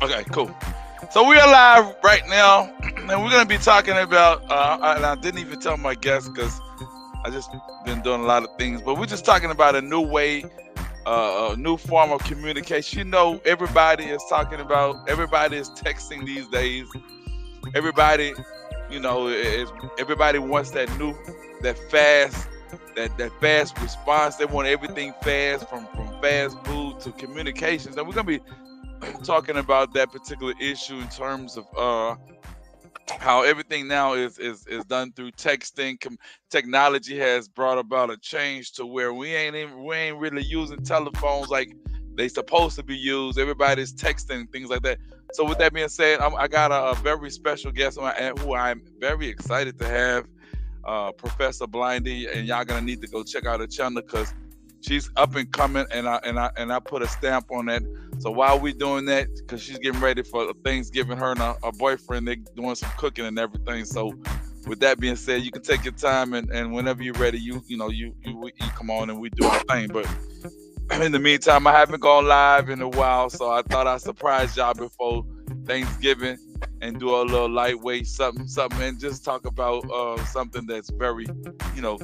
Okay, cool. So we are live right now, and we're gonna be talking about. And I didn't even tell my guests because I just been doing a lot of things, but we're just talking about a new way, a new form of communication. You know, everybody is talking about. Everybody is texting these days. Everybody, everybody wants that fast, that fast response. They want everything fast, from fast food to communications, and we're gonna be talking about that particular issue in terms of how everything now is done through texting. Technology has brought about a change to where we ain't really using telephones like they supposed to be used. Everybody's texting things like that. So with that being said, I got a very special guest who I'm very excited to have, Professor Blindy, and y'all gonna need to go check out her channel because she's up and coming, and I put a stamp on that. So while we doing that, because she's getting ready for Thanksgiving, her and her boyfriend, they doing some cooking and everything. So with that being said, you can take your time, and whenever you're ready, you come on and we do our thing. But in the meantime, I haven't gone live in a while, so I thought I'd surprise y'all before Thanksgiving and do a little lightweight something, and just talk about something that's very, you know,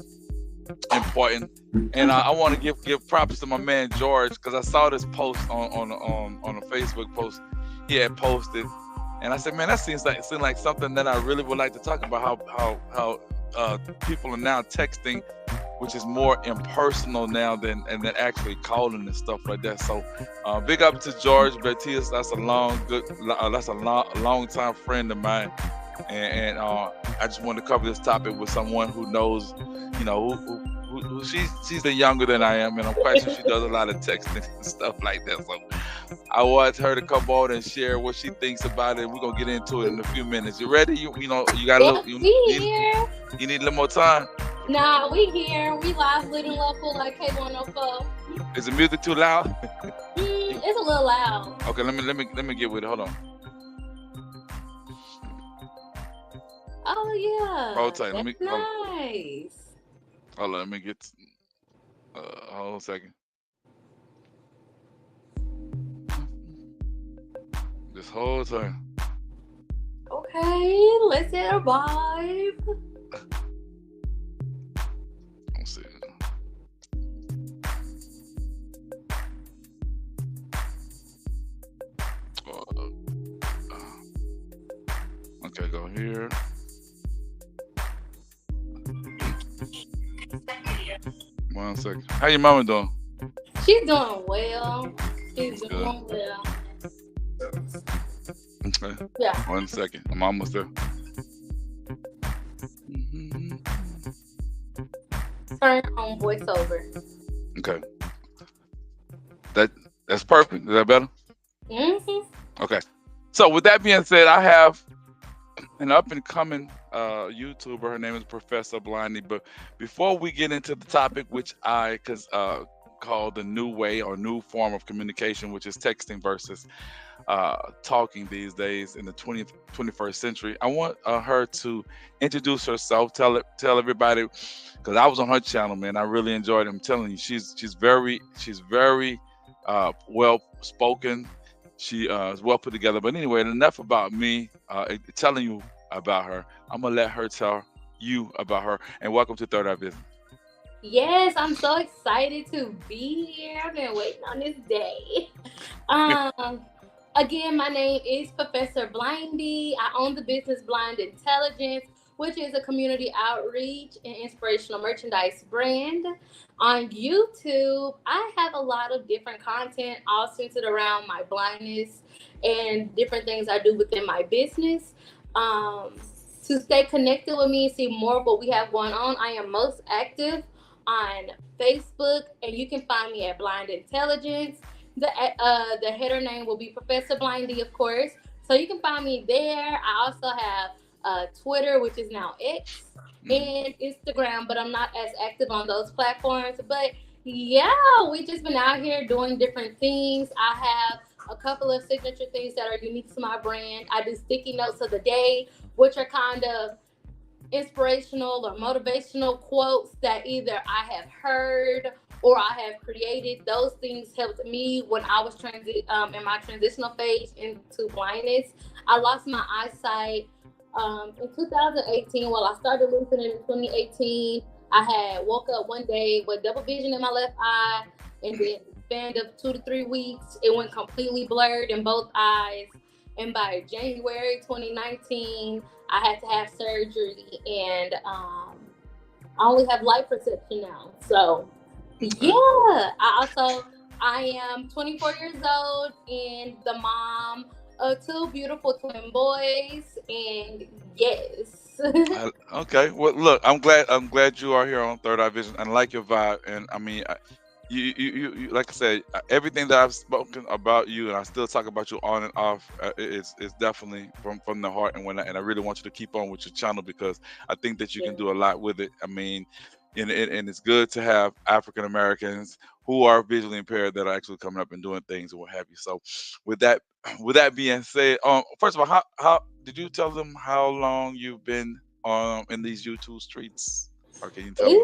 important. And I want to give props to my man George because I saw this post on a Facebook post he had posted, and I said, man, that seems like something that I really would like to talk about. How people are now texting, which is more impersonal now than actually calling and stuff like that. So big up to George Batias. That's a long time friend of mine, and I just want to cover this topic with someone who knows, you know, who she's younger than I am, and I'm quite sure she does a lot of texting and stuff like that. So I want her to come on and share what she thinks about it. We're gonna get into it in a few minutes. You ready? You got a little. You need a little more time. Nah, we here. We live, lit and local like K104. Is the music too loud? It's a little loud. Okay, let me get with it. Hold on. Oh yeah. Hold tight. Nice. Hold on. Let me get. Hold on a second. This whole time. Okay, let's get a vibe. Let's see. Okay, go here. One second. How your mama doing? She's doing well. She's doing well. Okay. Yeah. 1 second. I'm almost there. Turn on voiceover. Okay. That's perfect. Is that better? Okay. So with that being said, I have an up and coming YouTuber. Her name is Professor Blindy. But before we get into the topic, which I call the new way or new form of communication, which is texting versus talking these days in the 21st century, I want her to introduce herself. Tell everybody, because I was on her channel, man. I really enjoyed it. I'm telling you, she's very well spoken. She is well put together. But anyway, enough about me telling you about her. I'm gonna let her tell you about her. And welcome to Third Eye Business. Yes, I'm so excited to be here. I've been waiting on this day. Again, my name is Professor Blindy. I own the business Blind Intelligence, which is a community outreach and inspirational merchandise brand. On YouTube, I have a lot of different content all centered around my blindness and different things I do within my business. To stay connected with me and see more of what we have going on, I am most active on Facebook, and you can find me at Blind Intelligence. The header name will be Professor Blindy, of course. So you can find me there. I also have Twitter, which is now X, and Instagram, but I'm not as active on those platforms. But yeah, we just been out here doing different things. I have a couple of signature things that are unique to my brand. I do sticky notes of the day, which are kind of inspirational or motivational quotes that either I have heard or I have created. Those things helped me when I was in my transitional phase into blindness. I lost my eyesight in 2018. Well, I started losing it in 2018. I had woke up one day with double vision in my left eye, and then span of 2 to 3 weeks, it went completely blurred in both eyes. And by January 2019, I had to have surgery, and I only have light perception now. So, yeah. Okay. I am 24 years old and the mom of two beautiful twin boys. And yes. Okay. Well, look, I'm glad you are here on Third Eye Vision. And I like your vibe. And I mean, like I said, everything that I've spoken about you, and I still talk about you on and off, is definitely from the heart and whatnot. And I really want you to keep on with your channel because I think that you can Yeah. do a lot with it. I mean, and it's good to have African Americans who are visually impaired that are actually coming up and doing things and what have you. So, with that with that being said, first of all, how did you tell them how long you've been in these YouTube streets, or can you tell them?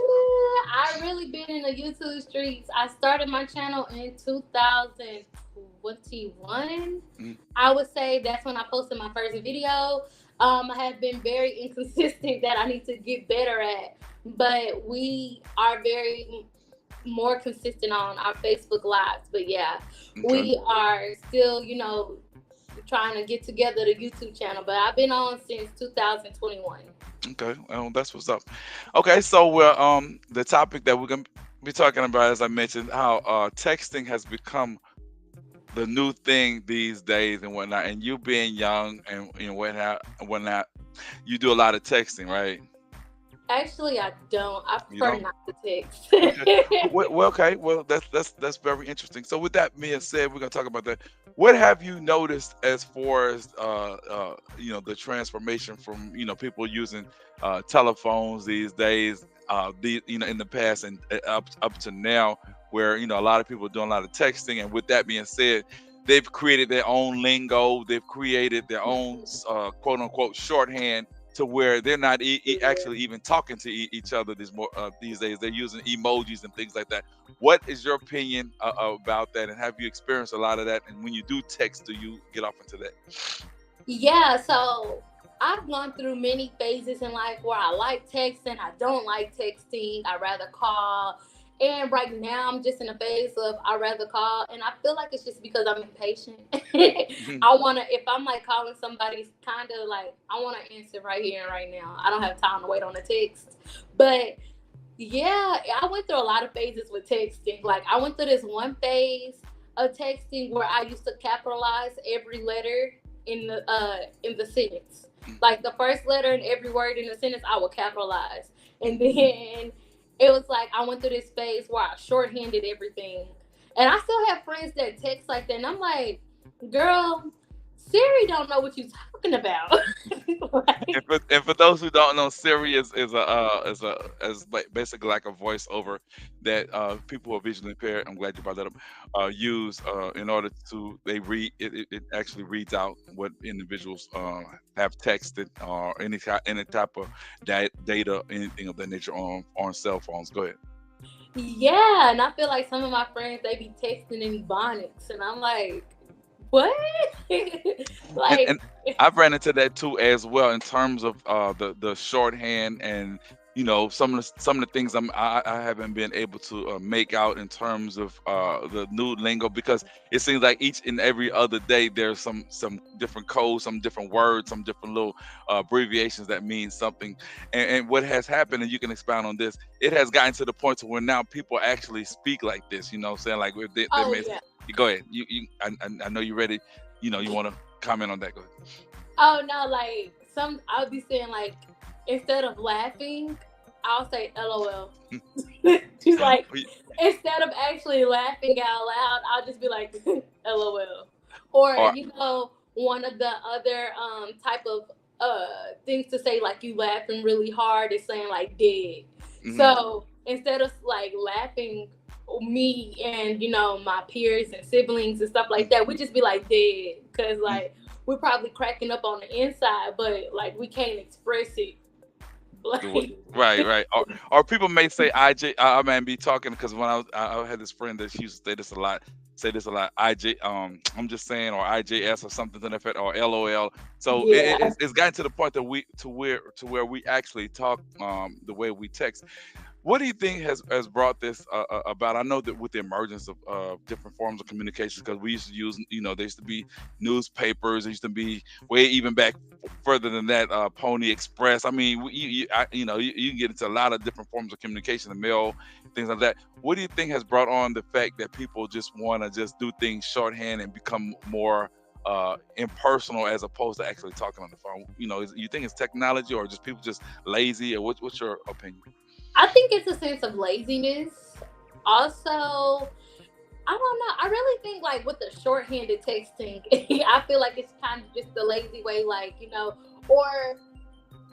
I really been in the YouTube streets. I started my channel in 2021. Mm, I would say that's when I posted my first video. I have been very inconsistent that I need to get better at, but we are very more consistent on our Facebook lives. But yeah, okay. we are still, trying to get together the YouTube channel. But I've been on since 2021. Okay, well, that's what's up. Okay, so we're the topic that we're gonna be talking about, as I mentioned, how texting has become the new thing these days and whatnot. And you being young and whatnot, you do a lot of texting, right? Actually, I don't. I You prefer don't? not to text. Okay. Well, okay. Well, that's very interesting. So, with that being said, we're gonna talk about that. What have you noticed as far as the transformation from people using telephones these days, in the past and up to now, where a lot of people are doing a lot of texting, and with that being said, they've created their own lingo, they've created their own quote unquote shorthand to where they're not actually even talking to each other these days. They're using emojis and things like that. What is your opinion about that? And have you experienced a lot of that? And when you do text, do you get off into that? Yeah, so I've gone through many phases in life where I like texting, I don't like texting, I rather call. And right now I'm just in a phase of I rather call, and I feel like it's just because I'm impatient. Mhm. If I'm like calling somebody, kind of like I wanna answer right here and right now. I don't have time to wait on a text. But yeah, I went through a lot of phases with texting. Like I went through this one phase of texting where I used to capitalize every letter in the sentence. Like the first letter in every word in the sentence, I would capitalize, and then it was like I went through this phase where I shorthanded everything, and I still have friends that text like that, and I'm like, girl, Siri don't know what you talking about. And Like, for those who don't know, Siri is like basically like a voiceover that people who are visually impaired. I'm glad you brought that up. Use in order to they read it actually reads out what individuals have texted or any type of data, anything of that nature on cell phones. Go ahead. yeah, and I feel like some of my friends they be texting in Ebonics, and I'm like, what? and, Like, and I've ran into that too as well in terms of the shorthand and some of the things I haven't been able to make out in terms of the new lingo because it seems like each and every other day there's some different codes, some different words, some different little abbreviations that mean something. And what has happened, and you can expound on this, it has gotten to the point to where now people actually speak like this. You know, what I'm saying like they oh may. yeah. Go ahead. I know you're ready. You want to comment on that. Go Oh no, like I'll be saying like instead of laughing, I'll say LOL. She's ahead. like, instead of actually laughing out loud, I'll just be like LOL. Or Or one of the other type of things to say like you laughing really hard is saying like dead. mhm. So instead of like laughing me and my peers and siblings and stuff like that, we just be like dead because Mm, like we're probably cracking up on the inside, but like we can't express it Right. Or people may say IJ. I might be talking because when I had this friend that she used to say this a lot. Say this a lot. IJ. I'm just saying, or IJS or something to that effect, or LOL. So Yeah. it's gotten to the point that we to where we actually talk the way we text. What do you think has brought this about? I know that with the emergence of different forms of communication, because we used to use, there used to be newspapers, there used to be way even back further than that, Pony Express. I mean, you can get into a lot of different forms of communication, the mail, things like that. What do you think has brought on the fact that people just want to just do things shorthand and become more impersonal as opposed to actually talking on the phone? You think it's technology or just people just lazy, or what's your opinion? I think it's a sense of laziness. Also, I don't know. I really think like with the shorthanded texting, I feel like it's kind of just the lazy way, or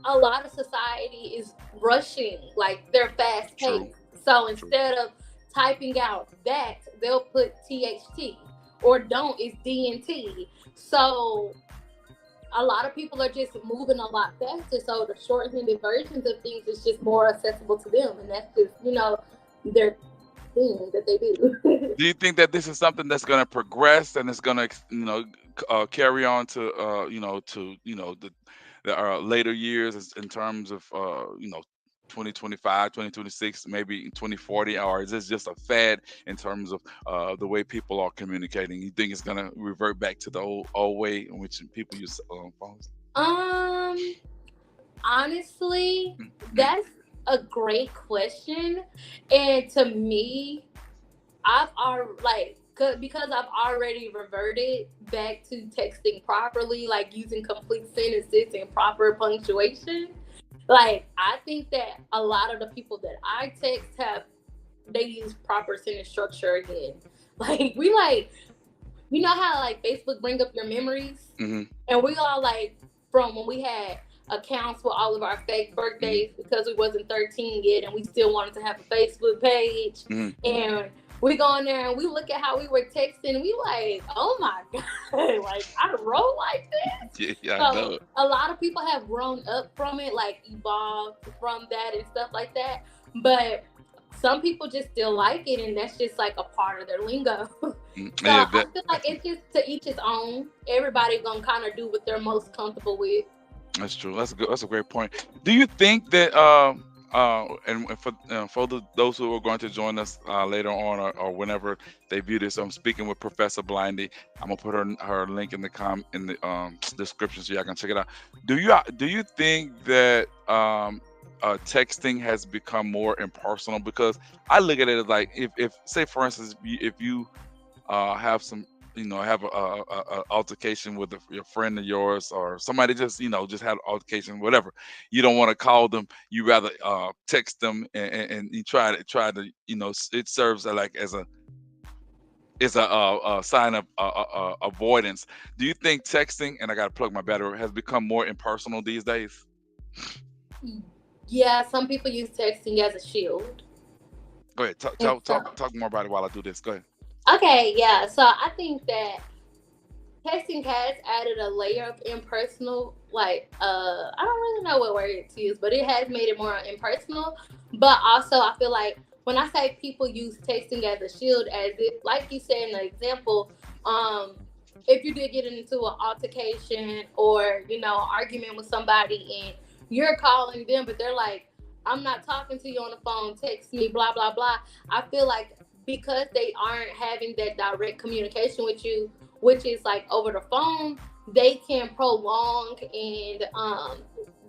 a lot of society is rushing, like they're fast True. paced. So instead of typing out that, they'll put THT, or don't is DNT. So a lot of people are just moving a lot faster. So the shorthanded versions of things is just more accessible to them, and that's just their thing that they do. Do you think that this is something that's going to progress and it's going to, carry on to, the later years in terms of, 2025, 2026, maybe 2040, or is this just a fad in terms of the way people are communicating? You think it's going to revert back to the old way in which people use phones? um, Honestly, that's a great question, and to me, because I've already reverted back to texting properly, like using complete sentences and proper punctuation. Like, I think that a lot of the people that I text they use proper sentence structure again. Like, you know how like Facebook bring up your memories, Mm-hmm. and we all like from when we had accounts for all of our fake birthdays because we wasn't 13 yet, and we still wanted to have a Facebook page, Mm-hmm. and we go in there and we look at how we were texting, and we like, oh my god, like I wrote like this. Yeah, I know So it. a lot of people have grown up from it, like evolved from that and stuff like that. But some people just still like it, and that's just like a part of their lingo. So Yeah, I feel like it's just to each his own. Everybody gonna kind of do what they're most comfortable with. that's true. That's good. That's a great point. Do you think that and for those who are going to join us later on, or whenever they view this, I'm speaking with Professor Blindy. I'm gonna put her link in the description so y'all can check it out. Do you think that texting has become more impersonal? Because I look at it as like, if say for instance, if you have some, have a altercation with your friend of yours, or somebody just had an altercation, whatever. You don't want to call them. You rather text them, and you try to, it serves like as a sign of avoidance. Do you think texting, and I got to plug my battery, has become more impersonal these days? Yeah, some people use texting as a shield. Go ahead, And so, talk more about it while I do this. Go ahead. okay, yeah. So I think that texting has added a layer of impersonal, I don't really know what word to use, but it has made it more impersonal. But also, I feel like when I say people use texting as a shield, as if, like you said in the example, um, if you did get into an altercation or argument with somebody, and you're calling them, but they're like, I'm not talking to you on the phone, text me, blah blah blah. I feel like because they aren't having that direct communication with you, which is like over the phone, they can prolong and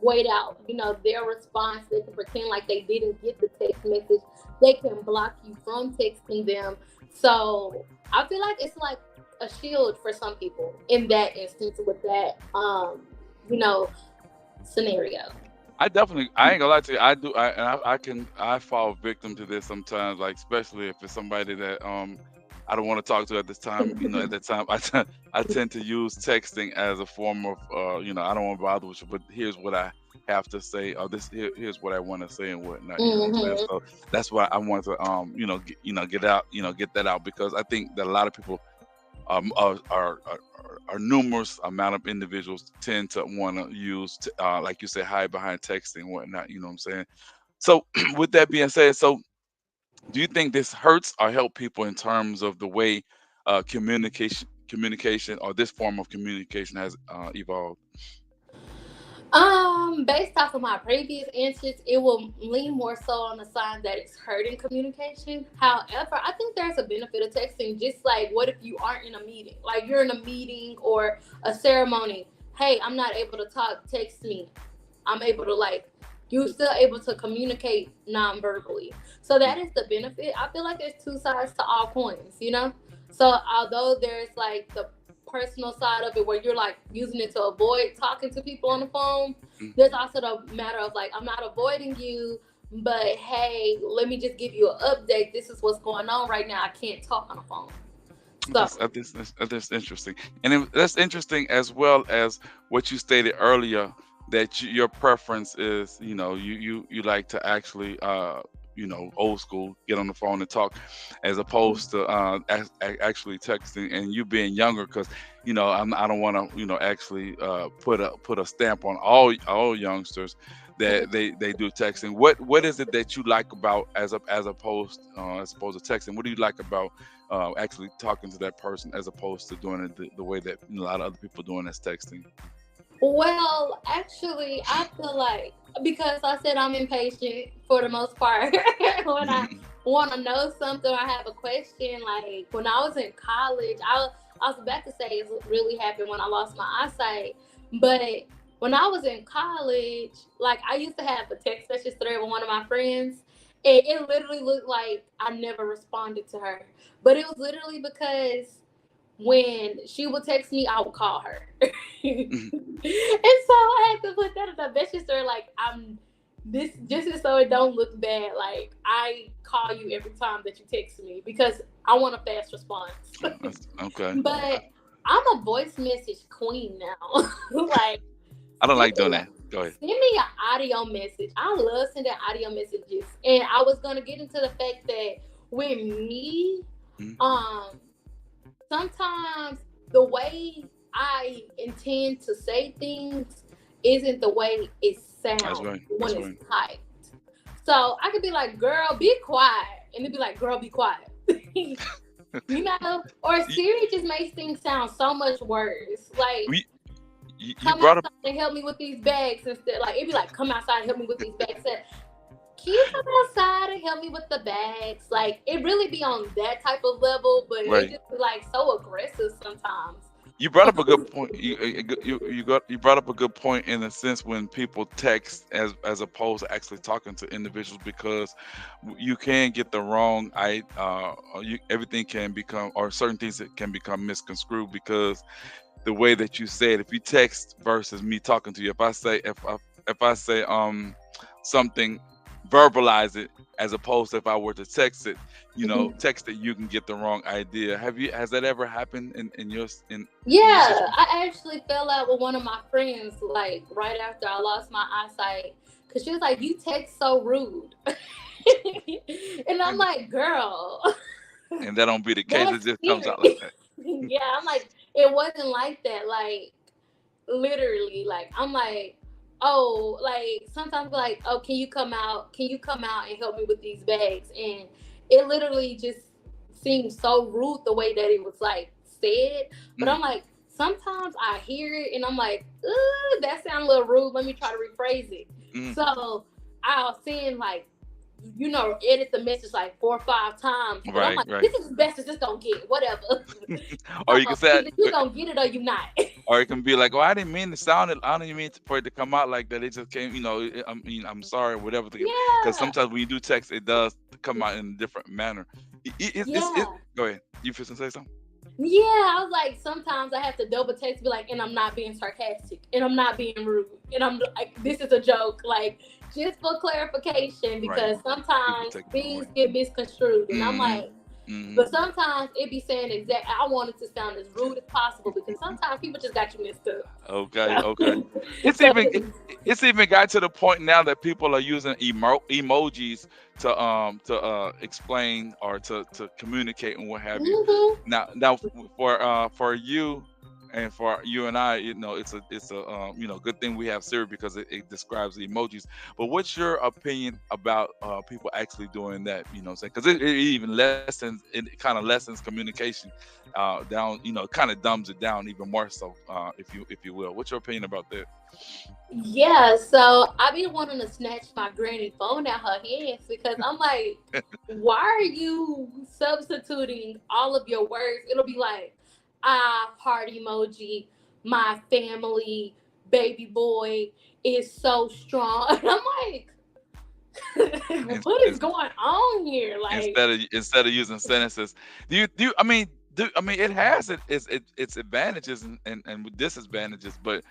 wait out, their response. They can pretend like they didn't get the text message. They can block you from texting them. So I feel like it's like a shield for some people in that instance with that, you know, scenario. I ain't gonna lie to you. I do. I fall victim to this sometimes, like especially if it's somebody that I don't want to talk to at this time. At that time, I tend to use texting as a form of I don't want to bother with you, but here's what I have to say, or here's what I want to say and whatnot. You know what I'm saying? Hmm. So that's why I want to get out, get that out, because I think that a lot of people are numerous amount of individuals tend to want to use, like you say, hide behind texting and whatnot. You know what I'm saying? So, with that being said, so do you think this hurts or help people in terms of the way communication or this form of communication has evolved? Based off of my previous answers, it will lean more so on the side that it's hurting communication. However, I think there's a benefit of texting. Just like, what if you aren't in a meeting? Like, you're in a meeting or a ceremony. Hey, I'm not able to talk. Text me. I'm able to, like, you're still able to communicate non-verbally. So that is the benefit. I feel like there's two sides to all coins, you know? So although there's like the personal side of it where you're like using it to avoid talking to people on the phone, Mm. there's also the matter of like, I'm not avoiding you, but hey, let me just give you an update. This is what's going on right now. I can't talk on the phone. So That's interesting, and that's interesting as well as what you stated earlier, that your preference is, you like to actually, old school, get on the phone and talk, as opposed to actually texting, and you being younger, because I don't want to, actually put a stamp on all youngsters that they do texting. What is it that you like about, as opposed to texting? What do you like about actually talking to that person as opposed to doing it the way that a lot of other people doing as texting? well, actually, I feel like because I said I'm impatient for the most part. When I want to know something or have a question, like when I was in college, I was about to say it really happened when I lost my eyesight, but when I was in college, like I used to have a text message thread with one of my friends. It literally looked like I never responded to her, but it was literally because when she would text me, I would call her. And so I had to put that in the message story, like I'm this just so it don't look bad. Like I call you every time that you text me because I want a fast response. Okay. But I'm a voice message queen now. Like I don't send like doing me, that. Go ahead. send me an audio message. I love sending audio messages. And I was gonna get into the fact that with me, Mhm. um, sometimes the way I intend to say things isn't the way it That's sounds right. when That's it's right. typed. So I could be like, girl, be quiet. And it'd be like, girl, be quiet. Or You, Siri just makes things sound so much worse. Like, you, you come brought up. outside and help me with these bags instead. Like, it'd be like, come outside and help me with these bags. Can you come outside and help me with the bags? Like, it really be on that type of level, but it Right. just be like so aggressive sometimes. You brought up a good point. You brought up a good point in a sense when people text as opposed to actually talking to individuals, because you can get the wrong, everything can become, or certain things that can become misconstrued, because the way that you say it, if you text versus me talking to you, if I say something, verbalize it, as opposed to if I were to text it, text it, you can get the wrong idea. Has that ever happened in your Yeah, situation? I actually fell out with one of my friends like right after I lost my eyesight because she was like, "You text so rude," and I'm And like, "Girl, and that don't be the case. It that's just comes scary." out like that. Yeah, I'm like, it wasn't like that. Like literally, like I'm like, oh, like sometimes like, oh, can you come out? Can you come out and help me with these bags? And it literally just seemed so rude the way that it was like said. But Mm, I'm like, sometimes I hear it and I'm like, ooh, that sounds a little rude. Let me try to rephrase it. mm. So I'll send like, edit the message like 4 or 5 times. But I'm Right, like, right. this is the best it's just gonna get, whatever. Or you can So say, either you gonna get it or you not. or it can be like, "Oh, I didn't mean to sound it. I didn't mean for it to come out like that. It just came. I mean, I'm sorry, whatever." Because Yeah. sometimes when you do text, it does come out in a different manner. Yeah. Go ahead. You feel to say something? Yeah, I was like, sometimes I have to double text, be like, and I'm not being sarcastic, and I'm not being rude, and I'm like, this is a joke, like, just for clarification, Right. because People sometimes take it the wrong things way. get misconstrued, and I'm Hmm. like, Hmm. But sometimes it be saying exact. I want it to sound as rude as possible because sometimes people just got you messed Okay, up. okay. It's So, even it's even got to the point now that people are using emojis to explain or to communicate and what have you. mhm. Now for you and for you and I, it's a good thing we have Siri because it describes the emojis. But what's your opinion about people actually doing that? You know what I'm saying? Because it even lessens it kind of lessens communication down, kind of dumbs it down even more so, if you will. What's your opinion about that? Yeah, so I be wanting to snatch my granny phone out her hands because I'm like, why are you substituting all of your words? It'll be like, heart emoji, my family, baby boy is so strong. And I'm like, In- what is in- going on here? Like, instead of using sentences, do you I mean it has its advantages and disadvantages, but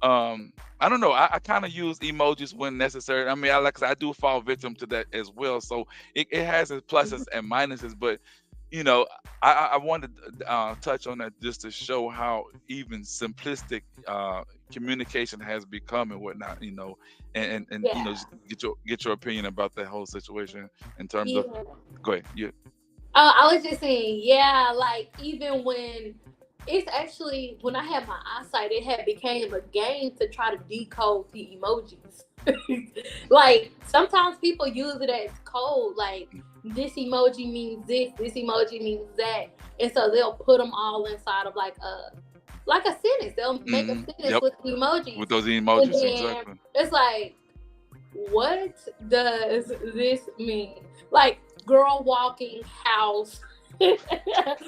I don't know. I kind of use emojis when necessary. I mean, like I said, I do fall victim to that as well. So it has its pluses and minuses, but you know, I wanted to touch on that just to show how even simplistic communication has become and whatnot. And yeah, just get your opinion about that whole situation in terms of. yeah. Go ahead. Yeah. I was just saying, yeah, like even when it's actually when I had my eyesight, it had became a game to try to decode the emojis. Like sometimes people use it as code, like this emoji means this emoji means that, and so they'll put them all inside of like a sentence. They'll make a sentence Yep. with emojis, With those and emojis, then exactly. it's like, what does this mean? Like girl walking house.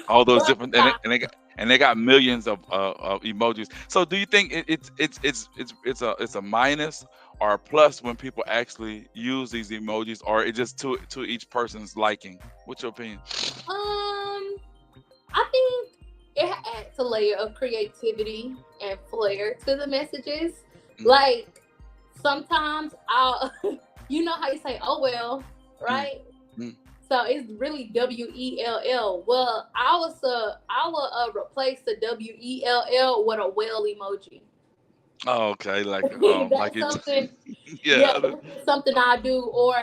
All those Bus different, and they, stop. and they got and they got millions of emojis. So do you think it's a minus or a plus when people actually use these emojis, or it just to each person's liking? What's your opinion? I think it adds a layer of creativity and flair to the messages. Mm, Like sometimes I'll, you know how you say, "Oh well," mm, right? mm. So it's really WELL. Well, I will replace the WELL with a well emoji. Oh, okay, like That's it. something. Yeah, Yeah. that's something I do. Or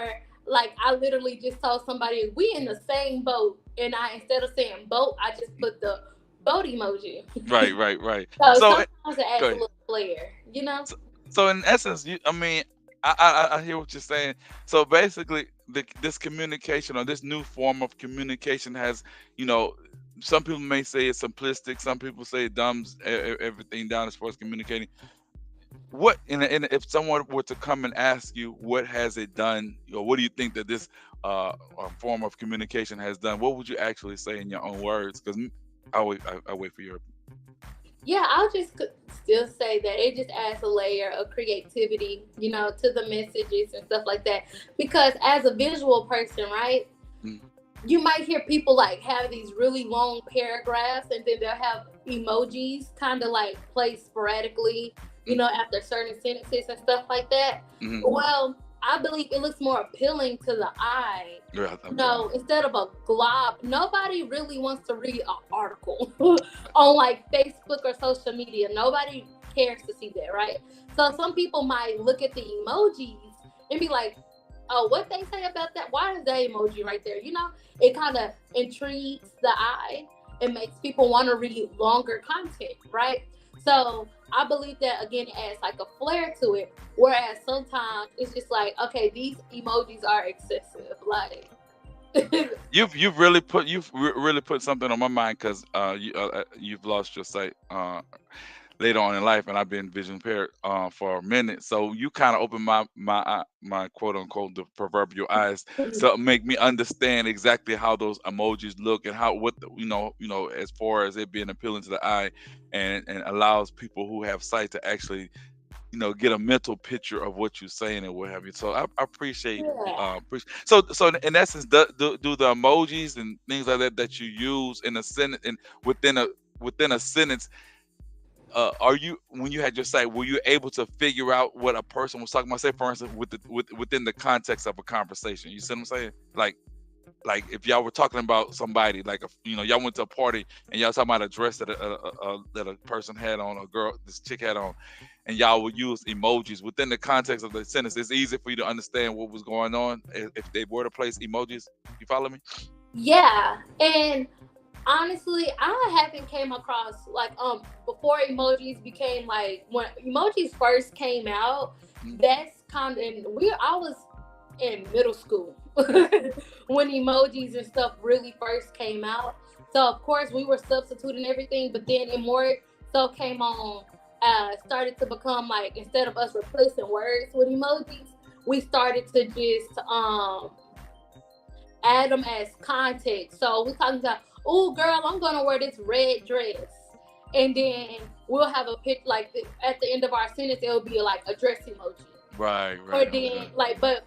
like I literally just told somebody we in the same boat, and I instead of saying boat, I just put the boat emoji. Right, right, right. So So sometimes it go adds a ahead. little flair, you know? So in essence, I mean, I hear what you're saying. So basically, this communication or this new form of communication has, you know, some people may say it's simplistic. Some people say it dumbs everything down as far as communicating. And if someone were to come and ask you, what has it done, or what do you think that this form of communication has done? What would you actually say in your own words? Because I wait for your. Yeah, I'll just still say that it just adds a layer of creativity, to the messages and stuff like that. Because as a visual person, right? Mm, You might hear people like have these really long paragraphs and then they'll have emojis kind of like placed sporadically, mm, after certain sentences and stuff like that. mm. Well, I believe it looks more appealing to the eye. Yeah, okay. No, instead of a glob, nobody really wants to read an article on like Facebook or social media. Nobody cares to see that, right? So some people might look at the emojis and be like, oh, what they say about that? Why is that emoji right there? It kind of intrigues the eye. It makes people want to read longer content, right? So I believe that again it adds like a flair to it. Whereas sometimes it's just like, okay, these emojis are excessive. Like, You've really put something on my mind because you've lost your sight later on in life, and I've been vision impaired for a minute. So you kind of opened my quote unquote the proverbial eyes to make me understand exactly how those emojis look and how what as far as it being appealing to the eye, and allows people who have sight to actually get a mental picture of what you're saying and what have you. So I appreciate. yeah. So in essence, do the emojis and things like that you use in a sentence and within a sentence, are you when you had your site, were you able to figure out what a person was talking about? Say, for instance, within the context of a conversation. You see what I'm saying? Like, like if y'all were talking about somebody, like y'all went to a party and y'all talking about a dress that that a person had on, a girl, this chick had on, and y'all would use emojis within the context of the sentence. It's easy for you to understand what was going on if they were to place emojis. You follow me? Yeah, and honestly, I haven't came across like before emojis became like when emojis first came out. Mhm. That's kind of I was in middle school when emojis and stuff really first came out. So of course we were substituting everything, but then it more so came on. Started to become like instead of us replacing words with emojis, we started to just add them as context. So we talking about, oh girl, I'm gonna wear this red dress, and then we'll have a pic like at the end of our sentence, it'll be like a dress emoji. Right, Or right. then Okay. like, but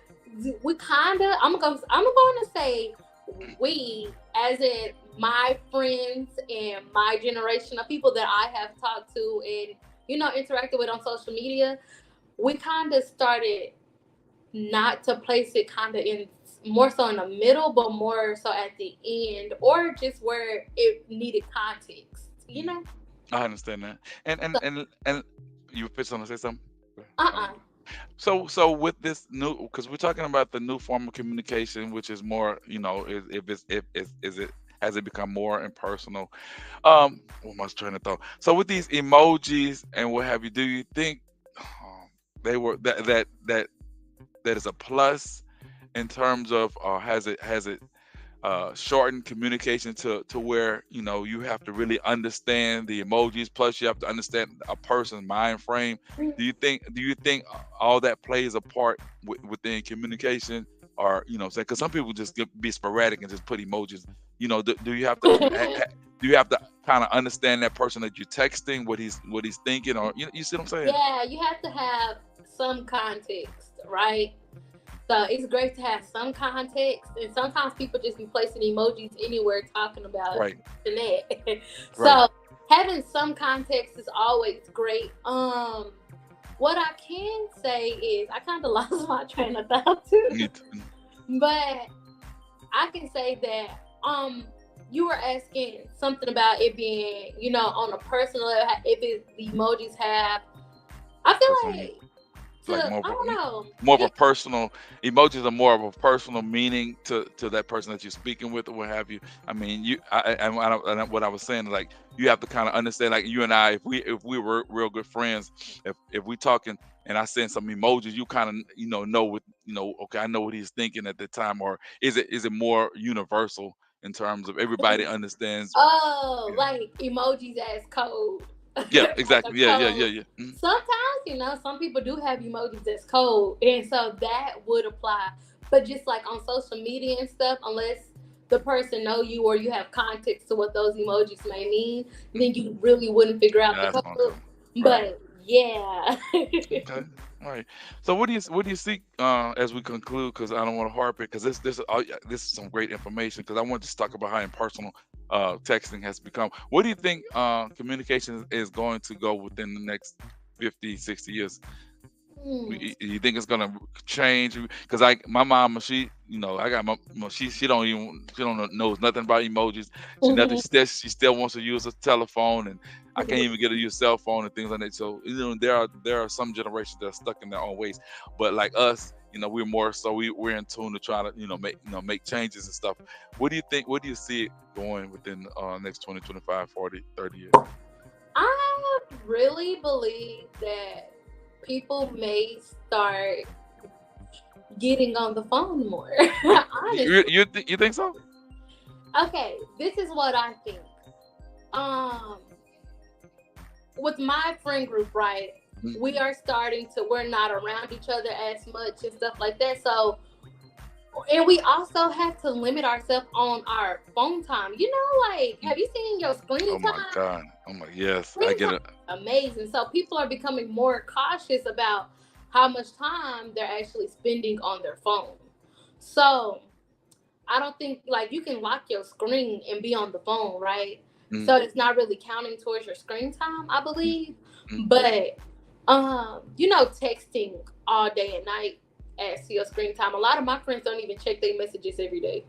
we kinda, I'm gonna say we, as in my friends and my generation of people that I have talked to and interacted with on social media, we kind of started not to place it kind of in more so in the middle, but more so at the end, or just where it needed context. Mhm. I understand that. So, And you were something to say something? uh-uh. So with this new, because we're talking about the new form of communication, which is more, if it's if is it has it become more impersonal? What am I trying to thought? So with these emojis and what have you, do you think they were that is a plus in terms of, has it shorten communication to where you have to really understand the emojis, plus you have to understand a person's mind frame? Do you think all that plays a part within communication, or say, because some people just be sporadic and just put emojis? Do you have to do you have to kind of understand that person that you're texting, what he's thinking, or you see what I'm saying? Yeah, you have to have some context, right? So it's great to have some context, and sometimes people just be placing emojis anywhere talking about Right, the net. right. So having some context is always great. What I can say is I kind of lost my train of thought too, Me too. but I can say that you were asking something about it being on a personal level, if the emojis have. I feel Personal, like like I don't know. more of a It, personal, emojis are more of a personal meaning to that person that you're speaking with, or what have you. I mean, what I was saying, like, you have to kind of understand, like, you and I, if we were real good friends, if we talking and I send some emojis, you kind of know what, okay, I know what he's thinking at the time. Or is it more universal in terms of everybody understands? oh, Yeah, like emojis as code, yeah, like a exactly, yeah, yeah, yeah, code. yeah. Mhm. Sometimes, some people do have emojis as code, and so that would apply. But just like on social media and stuff, unless the person know you or you have context to what those emojis may mean, then you really wouldn't figure out the That's gonna code. come. Right. But yeah. Okay. All right. So what do you see, as we conclude? Because I don't want to harp it, because this is some great information. Because I want to talk about how impersonal texting has become. What do you think communication is going to go within the next 50, 60 years? Hmm. You think it's gonna change? Because my mama, I got she don't even, she don't knows nothing about emojis. She still wants to use a telephone, and I can't even get her to use cell phone and things like that. So there are some generations that are stuck in their own ways. But like us, we're more so we're in tune to try to make changes and stuff. What do you think? What do you see it going within next 20, 25, 40, 30 years? I really believe that people may start getting on the phone more. You Honestly. you, you think so? Okay, this is what I think. Um, with my friend group, right? Mhm. We're not around each other as much and stuff like that. So, and we also have to limit ourselves on our phone time. Like, have you seen your Oh screen my time? God. Oh my, yes, I Screen get time it. is amazing. So people are becoming more cautious about how much time they're actually spending on their phone. So I don't think like you can lock your screen and be on the phone, right? Mm, So it's not really counting towards your screen time, I mm, believe. mm. But texting all day and night adds to your screen time. A lot of my friends don't even check their messages every day.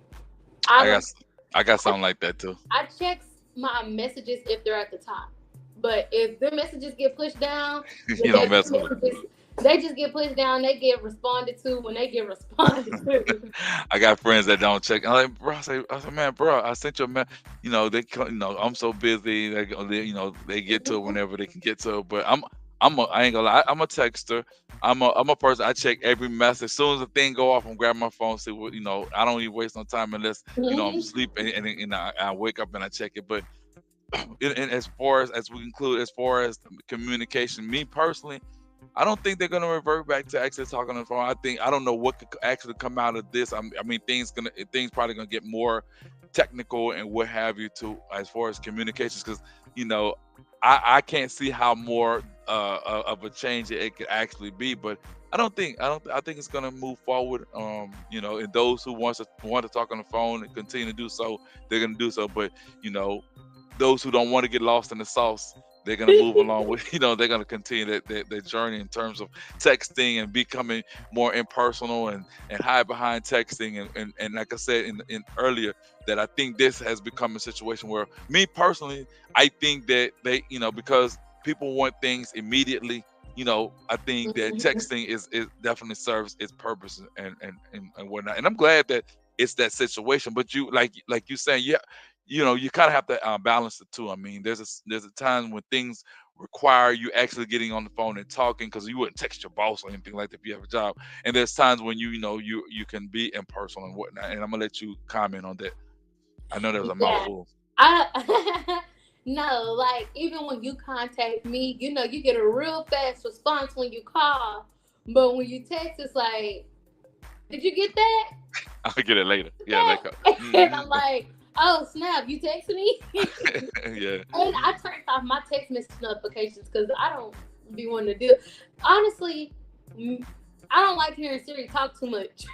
I I got don't. s- I got I, something like that too. I check my messages if they're at the top, but if the messages get pushed down, You don't if mess the with it. messages they just get pushed down, they get responded to when they get responded to. I got friends that don't check. I'm like, bro, I say, man, bro, I sent you a man. I'm so busy. They get to it whenever they can get to it. But I ain't gonna lie. I'm a texter. I'm a person. I check every message. As soon as the thing go off, I'm grabbing my phone. See what I don't even waste no time unless I'm Mhm. sleeping and I wake up and I check it. But and as far as we conclude, as far as communication, me personally. I don't think they're gonna revert back to actually talking on the phone. I don't know what could actually come out of this. I mean, things probably gonna get more technical and what have you to as far as communications because you know I can't see how more of a change it could actually be. But I think it's gonna move forward. And those who want to talk on the phone and continue to do so, they're gonna do so. But you know, those who don't want to get lost in the sauce, they're going to move along with, they're going to continue their journey in terms of texting and becoming more impersonal and hide behind texting. And like I said in earlier, that I think this has become a situation where me personally, I think that because people want things immediately, I think that texting is definitely serves its purpose and whatnot. And I'm glad that it's that situation. But you like you saying, yeah, you kind of have to balance the two. I mean, there's a time when things require you actually getting on the phone and talking because you wouldn't text your boss or anything like that if you have a job. And there's times when you can be impersonal and whatnot. And I'm gonna let you comment on that. I know that was a Yeah. mouthful. I no, like even when you contact me, you get a real fast response when you call, but when you text, it's like, "Did you get that?" I'll get it later. Yeah, That? that. And Hmm. I'm like, "Oh snap, you texted me?" Yeah. And I turned off my text message notifications because I don't be wanting to do. Honestly, mm, I don't like hearing Siri talk too much.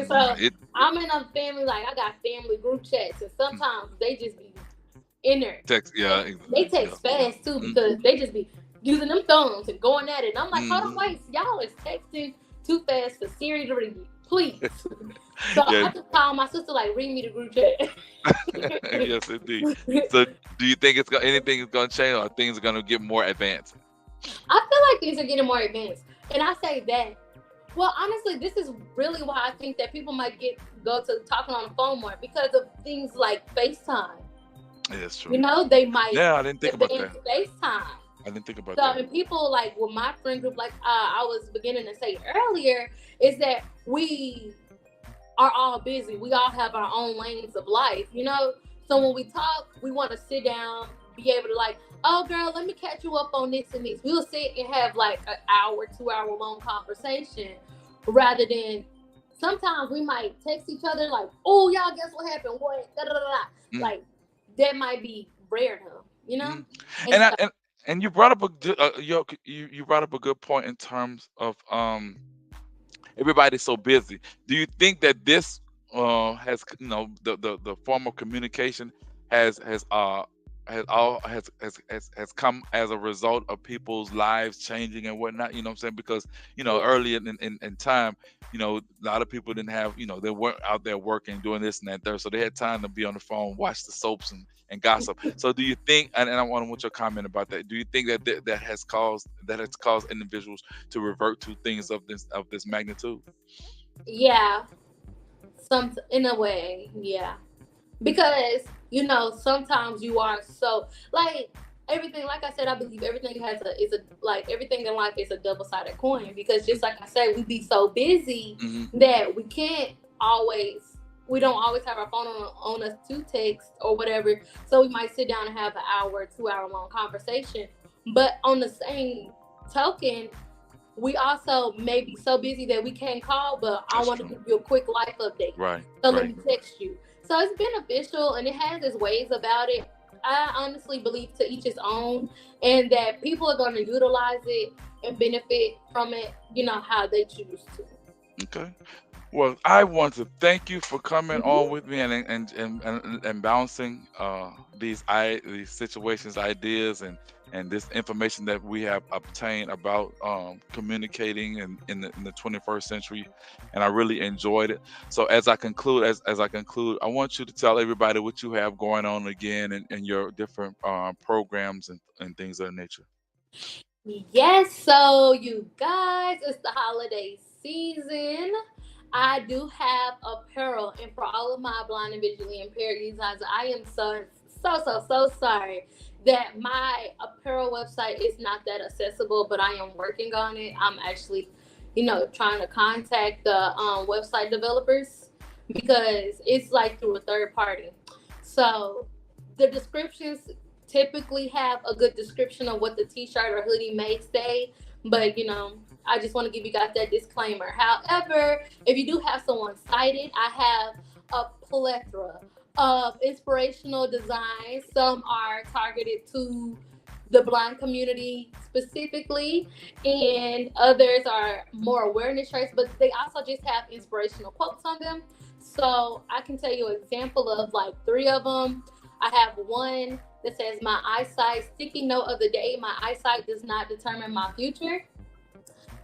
So It I'm in a family, like I got family group chats, and sometimes they just be in there. text. Yeah. They Yeah. text fast too Mm, because they just be using them thumbs and going at it. And I'm like, hold on, mhm. wait, y'all is texting too fast for Siri to read. Please. So Yeah. I just call my sister, like, read me the group chat. Yes, indeed. So, do you think anything is gonna change, or things are gonna get more advanced? I feel like things are getting more advanced. And I say that. Well, honestly, this is really why I think that people might go to talking on the phone more because of things like FaceTime. Yeah, that's true. They might Yeah, I didn't think about advance that. FaceTime. I didn't think about So, that. and people like with my friend group, like I was beginning to say earlier, is that we are all busy. We all have our own lanes of life. So when we talk, we want to sit down, be able to like, oh girl, let me catch you up on this and this. We'll sit and have like an hour, 2 hour long conversation rather than sometimes we might text each other like, oh y'all guess what happened? What? Da, da, da, da. Mm, Like that might be rare though. mm. And And I so and you brought up you brought up a good point in terms of everybody's so busy. Do you think that this has the form of communication has come as a result of people's lives changing and whatnot? You know what I'm saying? Because early in time, a lot of people didn't have they weren't out there working doing this and that there, so they had time to be on the phone, watch the soaps and gossip. So do you think, and I want your comment about that, do you think that has caused individuals to revert to things of this magnitude? yeah, some in a way, yeah. Because sometimes you are so like everything, like I said, I believe everything everything in life is a double-sided coin because just like I said, we be so busy Hmm. that we don't always have our phone on us to text or whatever, so we might sit down and have an hour 2 hour long conversation, but on the same token we also may be so busy that we can't call, but I That's want to true. give you a quick life update. Right, So let right. me text you. So it's beneficial and it has its ways about it. I honestly believe to each his own, and that people are going to utilize it and benefit from it, how they choose to. Okay. Well, I want to thank you for coming on Mhm. with me and bouncing these situations, ideas, and this information that we have obtained about communicating in the 21st century, and I really enjoyed it. So as I conclude, I want you to tell everybody what you have going on again and your different programs and things of that nature. Yes, so you guys, it's the holiday season. I do have apparel, and for all of my blind and visually impaired users, I am so sorry that my apparel website is not that accessible, but I am working on it. I'm actually, trying to contact the website developers because it's like through a third party. So the descriptions typically have a good description of what the t-shirt or hoodie may say, but I just want to give you guys that disclaimer. However, if you do have someone sighted, I have a plethora of inspirational designs. Some are targeted to the blind community specifically, and others are more awareness shirts, but they also just have inspirational quotes on them. So I can tell you an example of like three of them. I have one that says, "My eyesight, sticky note of the day, my eyesight does not determine my future."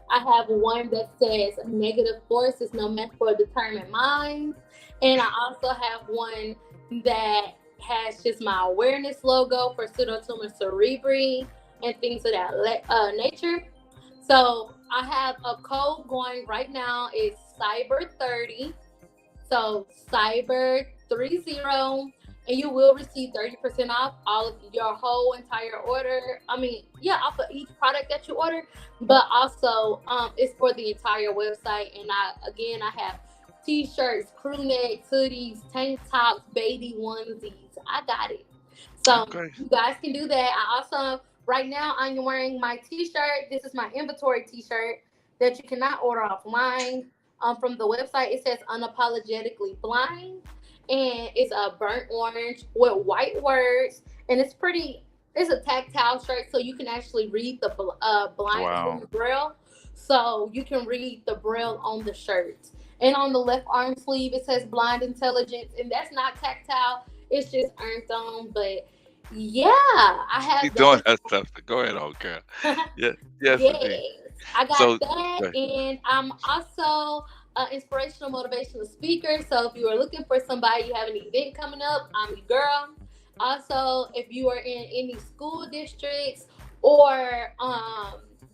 I have one that says, "Negative force is no meant for a determined mind." And I also have one that has just my awareness logo for pseudotumor cerebri and things of that nature. So I have a code going right now. It's Cyber 30. So Cyber 30, and you will receive 30% off all of your whole entire order. I mean, yeah, off of each product that you order, but also it's for the entire website. And I have t-shirts, crew necks, hoodies, tank tops, baby onesies. I got it. So Okay. you guys can do that. I also right now I'm wearing my t-shirt. This is my inventory t-shirt that you cannot order offline. From the website, it says "Unapologetically Blind," and it's a burnt orange with white words, and it's a tactile shirt, so you can actually read the blind Wow. braille, so you can read the braille on the shirt. And on the left arm sleeve, it says "Blind Intelligence," and that's not tactile, it's just earned on. But yeah, I Keep have doing those. that stuff. Go ahead, old girl. Yeah. Yes, indeed. Yes, I got So, that, right. and I'm also an inspirational motivational speaker. So if you are looking for somebody, you have an event coming up, I'm your girl. Also, if you are in any school districts or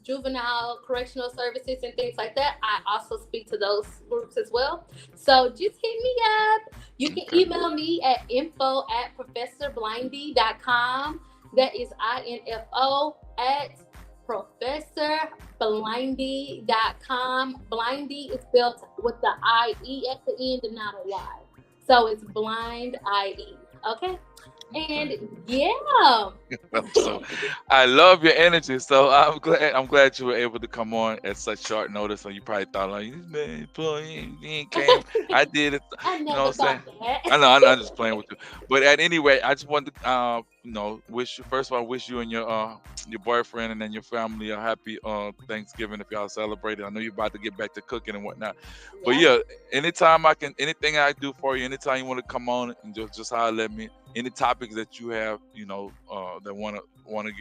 juvenile correctional services and things like that, I also speak to those groups as well. So just hit me up. You can Okay. email me at info@professorblindy.com. That is info at professorblindy.com. Blindy is spelled with the IE at the end and not a Y. So it's blind IE. Okay? Okay. And yeah. So I love your energy. So I'm glad you were able to come on at such short notice. So you probably thought like this man he ain't came. I did it. I You know never what I'm saying? thought that. I'm just playing with you. But at any rate, I just want to wish you first of all wish you and your boyfriend and then your family a happy Thanksgiving if y'all celebrate it. I know you're about to get back to cooking and whatnot. But Yeah. yeah, anything I do for you, anytime you want to come on and just holler at me, any topics that you have, that want to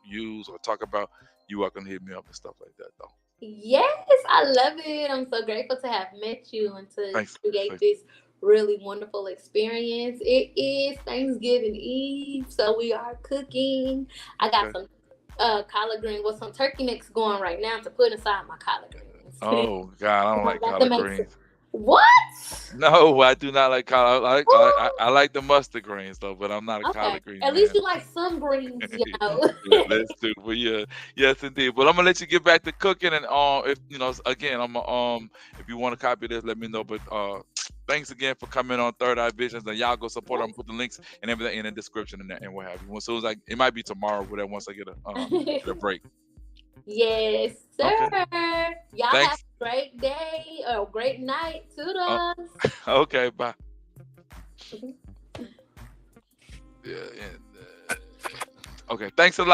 use or talk about, you welcome to hit me up and stuff like that though. Yes, I love it. I'm so grateful to have met you and to Thanks. create Thanks. this really wonderful experience. It is Thanksgiving Eve, so we are cooking. I got Okay. some collard greens with some turkey necks going right now to put inside my collard greens. Oh God, I don't I'm like about to collard make some. greens. What? No, I do not like collard. I Ooh, like the mustard greens though, but I'm not a okay. collard green At least man. you like some greens, you know. Yeah, that's true. But yeah, yes indeed. But I'm gonna let you get back to cooking, and if again, if you want to copy this, let me know. But thanks again for coming on Third Eye Visions, and y'all go support. I'm gonna put the links and everything in the description and what have you. As soon as it might be tomorrow, whatever. Once I get a break. Yes, sir. Okay. Y'all have Thanks. a great day or a great night. Uh, Toodles. okay. Bye. Yeah. And, okay. Thanks a lot.